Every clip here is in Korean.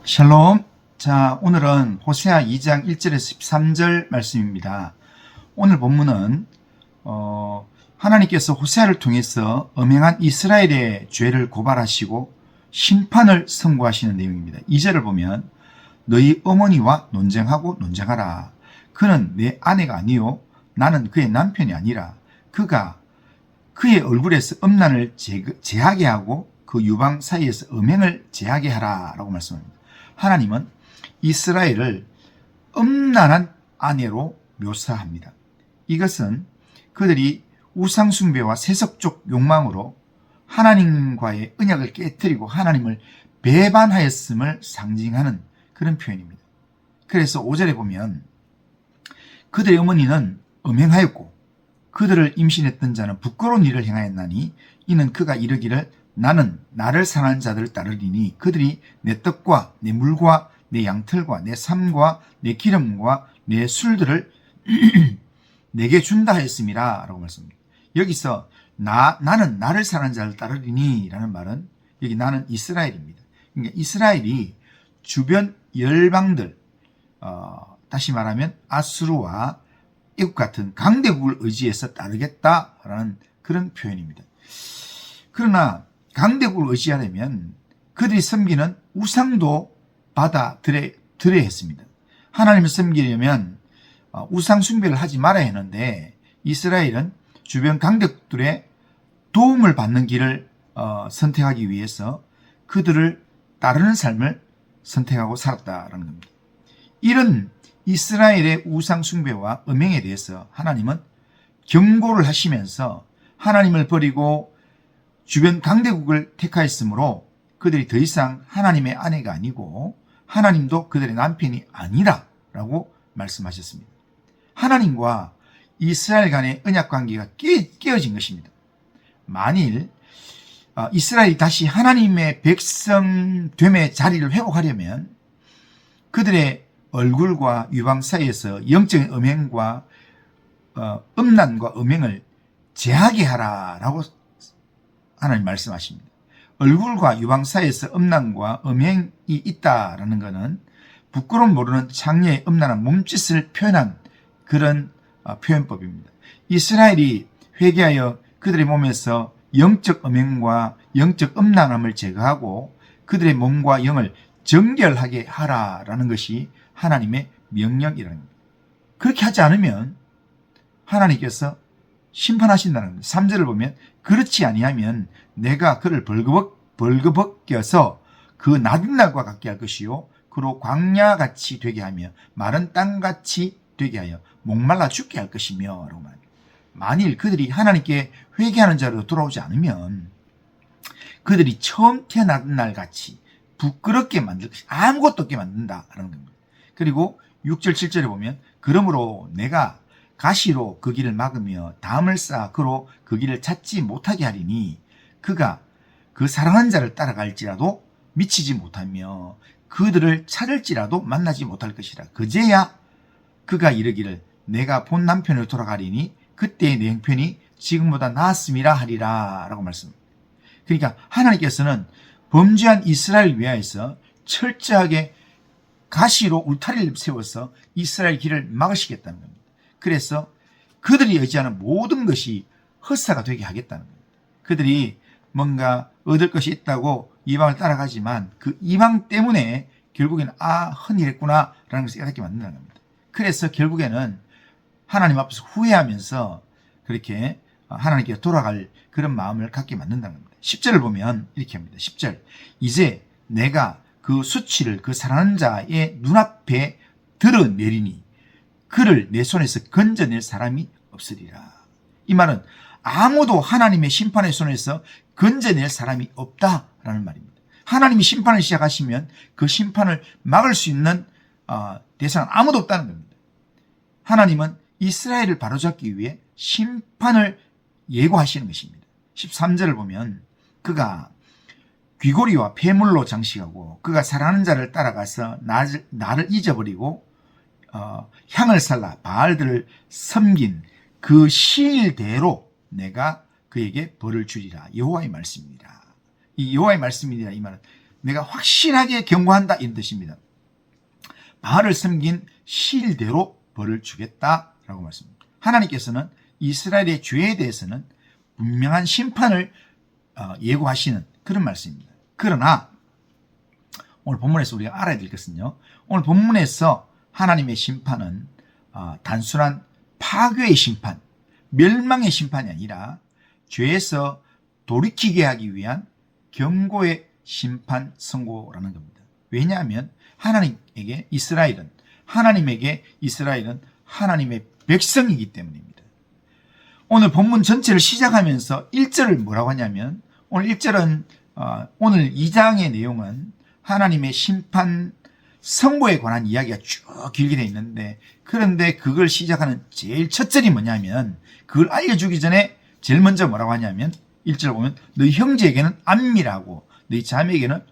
샬롬. 자, 오늘은 호세아 2장 1절에서 13절 말씀입니다. 오늘 본문은 하나님께서 호세아를 통해서 엄행한 이스라엘의 죄를 고발하시고 심판을 선고하시는 내용입니다. 2절을 보면 너희 어머니와 논쟁하고 논쟁하라. 그는 내 아내가 아니요 나는 그의 남편이 아니라 그가 그의 얼굴에서 음란을 제하게 하고 그 유방 사이에서 음행을 제하게 하라 라고 말씀합니다. 하나님은 이스라엘을 음란한 아내로 묘사합니다. 이것은 그들이 우상숭배와 세속적 욕망으로 하나님과의 언약을 깨뜨리고 하나님을 배반하였음을 상징하는 그런 표현입니다. 그래서 5절에 보면 그들의 어머니는 음행하였고 그들을 임신했던 자는 부끄러운 일을 행하였나니 이는 그가 이르기를 나는 나를 사랑하는 자들을 따르리니 그들이 내 떡과 내 물과 내 양털과 내 삶과 내 기름과 내 술들을 내게 준다 하였음이라 라고 말씀합니다. 여기서 나는 나를 사랑하는 자를 따르리니 라는 말은 여기 나는 이스라엘입니다. 그러니까 이스라엘이 주변 열방들 다시 말하면 아수르와 애국 같은 강대국을 의지해서 따르겠다라는 그런 표현입니다. 그러나 강대국을 의지하려면 그들이 섬기는 우상도 받아들여야 했습니다. 하나님을 섬기려면 우상 숭배를 하지 말아야 했는데 이스라엘은 주변 강대국들의 도움을 받는 길을 선택하기 위해서 그들을 따르는 삶을 선택하고 살았다라는 겁니다. 이런 이스라엘의 우상 숭배와 음행에 대해서 하나님은 경고를 하시면서 하나님을 버리고 주변 강대국을 택하였으므로 그들이 더 이상 하나님의 아내가 아니고 하나님도 그들의 남편이 아니라 라고 말씀하셨습니다. 하나님과 이스라엘 간의 언약관계가 깨어진 것입니다. 만일 이스라엘이 다시 하나님의 백성됨의 자리를 회복하려면 그들의 얼굴과 유방 사이에서 영적인 음행과 음란과 음행을 제하게 하라라고 하나님 말씀하십니다. 얼굴과 유방 사이에서 음란과 음행이 있다라는 것은 부끄러움 모르는 장녀의 음란한 몸짓을 표현한 그런 표현법입니다. 이스라엘이 회개하여 그들의 몸에서 영적 음행과 영적 음란함을 제거하고 그들의 몸과 영을 정결하게 하라라는 것이 하나님의 명령이라는 겁니다. 그렇게 하지 않으면 하나님께서 심판하신다는 겁니다. 3절을 보면 그렇지 아니하면 내가 그를 벌거벗겨서 그 낮은 날과 같게 할 것이요 그로 광야같이 되게 하며 마른 땅같이 되게 하여 목말라 죽게 할 것이며 라고 말합니다. 만일 그들이 하나님께 회개하는 자로 돌아오지 않으면 그들이 처음 태어난 날같이 부끄럽게 만들 것이 아무것도 없게 만든다라는 겁니다. 그리고 6절 7절에 보면 그러므로 내가 가시로 그 길을 막으며 담을 쌓아 그로 그 길을 찾지 못하게 하리니 그가 그 사랑하는 자를 따라갈지라도 미치지 못하며 그들을 찾을지라도 만나지 못할 것이라. 그제야 그가 이르기를 내가 본 남편으로 돌아가리니 그때의 내 형편이 지금보다 나았음이라 하리라 라고 말씀합니다. 그러니까 하나님께서는 범죄한 이스라엘 위하여서 철저하게 가시로 울타리를 세워서 이스라엘 길을 막으시겠다는 겁니다. 그래서 그들이 의지하는 모든 것이 헛사가 되게 하겠다는 겁니다. 그들이 뭔가 얻을 것이 있다고 이방을 따라가지만 그 이방 때문에 결국에는 헌일했구나 라는 것을 깨닫게 만든다는 겁니다. 그래서 결국에는 하나님 앞에서 후회하면서 그렇게 하나님께 돌아갈 그런 마음을 갖게 만든다는 겁니다. 10절을 보면 이렇게 합니다. 10절 이제 내가 그 수치를 그 사랑하는 자의 눈앞에 드러내리니 그를 내 손에서 건져낼 사람이 없으리라. 이 말은 아무도 하나님의 심판의 손에서 건져낼 사람이 없다라는 말입니다. 하나님이 심판을 시작하시면 그 심판을 막을 수 있는 대상은 아무도 없다는 겁니다. 하나님은 이스라엘을 바로잡기 위해 심판을 예고하시는 것입니다. 13절을 보면 그가 귀고리와 폐물로 장식하고 그가 사랑하는 자를 따라가서 나를 잊어버리고 향을 살라 바알들을 섬긴 그 시일대로 내가 그에게 벌을 주리라. 여호와의 말씀입니다. 이 여호와의 말씀이라 이 말은 내가 확실하게 경고한다 이런 뜻입니다. 바알을 섬긴 실대로 벌을 주겠다라고 말씀합니다. 하나님께서는 이스라엘의 죄에 대해서는 분명한 심판을 예고하시는 그런 말씀입니다. 그러나 오늘 본문에서 우리가 알아야 될 것은요, 오늘 본문에서 하나님의 심판은 단순한 파괴의 심판, 멸망의 심판이 아니라 죄에서 돌이키게 하기 위한 경고의 심판 선고라는 겁니다. 왜냐하면 하나님에게 이스라엘은 하나님의 백성이기 때문입니다. 오늘 본문 전체를 시작하면서 1절을 뭐라고 하냐면, 오늘 1절은 오늘 2장의 내용은 하나님의 심판 선고에 관한 이야기가 쭉 길게 돼 있는데, 그런데 그걸 시작하는 제일 첫 절이 뭐냐면, 그걸 알려주기 전에 제일 먼저 뭐라고 하냐면 1절 보면 너희 형제에게는 안미라고 너희 자매에게는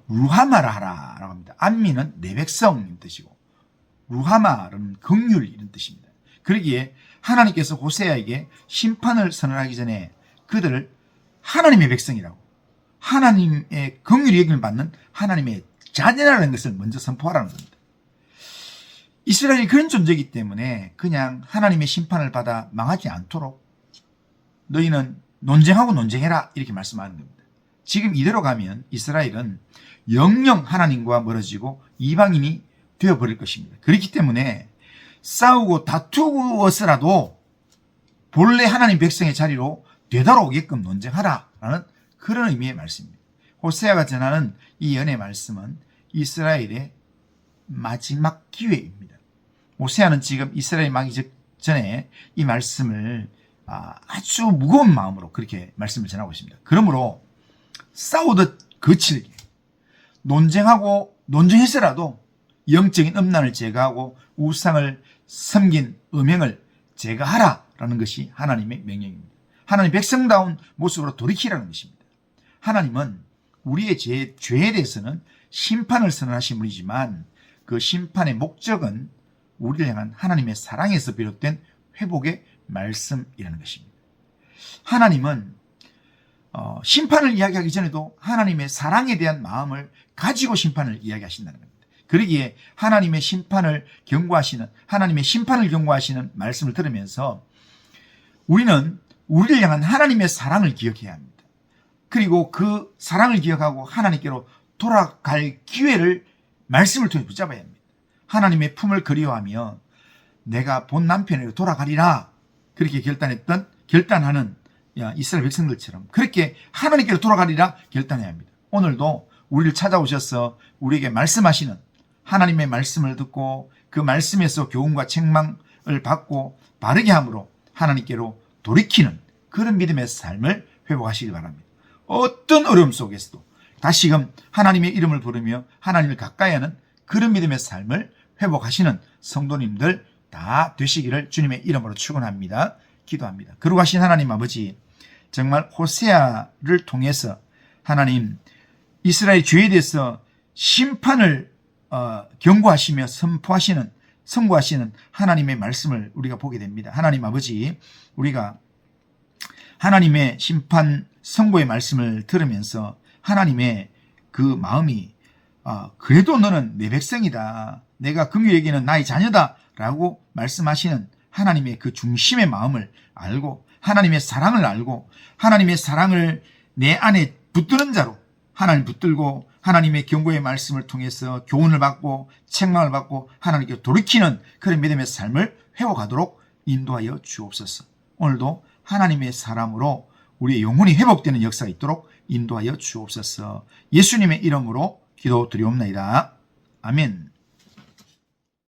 루하마라 하라 라고 합니다. 안미는 내 백성인 뜻이고 루하마는 긍휼 이런 뜻입니다. 그러기에 하나님께서 호세아에게 심판을 선언하기 전에 그들을 하나님의 백성이라고, 하나님의 긍휼이 여김을 받는 하나님의 자녀라는 것을 먼저 선포하라는 겁니다. 이스라엘이 그런 존재이기 때문에 그냥 하나님의 심판을 받아 망하지 않도록 너희는 논쟁하고 논쟁해라 이렇게 말씀하는 겁니다. 지금 이대로 가면 이스라엘은 영영 하나님과 멀어지고 이방인이 되어버릴 것입니다. 그렇기 때문에 싸우고 다투었으라도 본래 하나님 백성의 자리로 되돌아오게끔 논쟁하라라는 그런 의미의 말씀입니다. 호세아가 전하는 이 연의 말씀은 이스라엘의 마지막 기회입니다. 호세아는 지금 이스라엘이 망하기 전에 이 말씀을 아주 무거운 마음으로 그렇게 말씀을 전하고 있습니다. 그러므로 싸우듯 거칠게 논쟁하고 논쟁해서라도 영적인 음란을 제거하고 우상을 섬긴 음행을 제거하라라는 것이 하나님의 명령입니다. 하나님 백성다운 모습으로 돌이키라는 것입니다. 하나님은 우리의 죄에 대해서는 심판을 선언하신 분이지만 그 심판의 목적은 우리를 향한 하나님의 사랑에서 비롯된 회복의 말씀이라는 것입니다. 하나님은 심판을 이야기하기 전에도 하나님의 사랑에 대한 마음을 가지고 심판을 이야기하신다는 겁니다. 그러기에 하나님의 심판을 경고하시는 말씀을 들으면서 우리는 우리를 향한 하나님의 사랑을 기억해야 합니다. 그리고 그 사랑을 기억하고 하나님께로 돌아갈 기회를 말씀을 통해 붙잡아야 합니다. 하나님의 품을 그리워하며 내가 본 남편에게 돌아가리라 그렇게 결단하는 이스라엘 백성들처럼 그렇게 하나님께로 돌아가리라 결단해야 합니다. 오늘도 우리를 찾아오셔서 우리에게 말씀하시는 하나님의 말씀을 듣고 그 말씀에서 교훈과 책망을 받고 바르게 함으로 하나님께로 돌이키는 그런 믿음의 삶을 회복하시기 바랍니다. 어떤 어려움 속에서도 다시금 하나님의 이름을 부르며 하나님을 가까이 하는 그런 믿음의 삶을 회복하시는 성도님들 다 되시기를 주님의 이름으로 축원합니다. 기도합니다. 거룩하신 하나님 아버지, 정말 호세아를 통해서 하나님 이스라엘 죄에 대해서 심판을 경고하시며 선고하시는 하나님의 말씀을 우리가 보게 됩니다. 하나님 아버지, 우리가 하나님의 심판 선고의 말씀을 들으면서 하나님의 그 마음이 그래도 너는 내 백성이다, 내가 긍휼히 여기는 나의 자녀다 라고 말씀하시는 하나님의 그 중심의 마음을 알고 하나님의 사랑을 알고 하나님의 사랑을 내 안에 붙드는 자로 하나님 붙들고 하나님의 경고의 말씀을 통해서 교훈을 받고 책망을 받고 하나님께 돌이키는 그런 믿음의 삶을 회복하도록 인도하여 주옵소서. 오늘도 하나님의 사람으로 우리의 영혼이 회복되는 역사가 있도록 인도하여 주옵소서. 예수님의 이름으로 기도드리옵나이다. 아멘.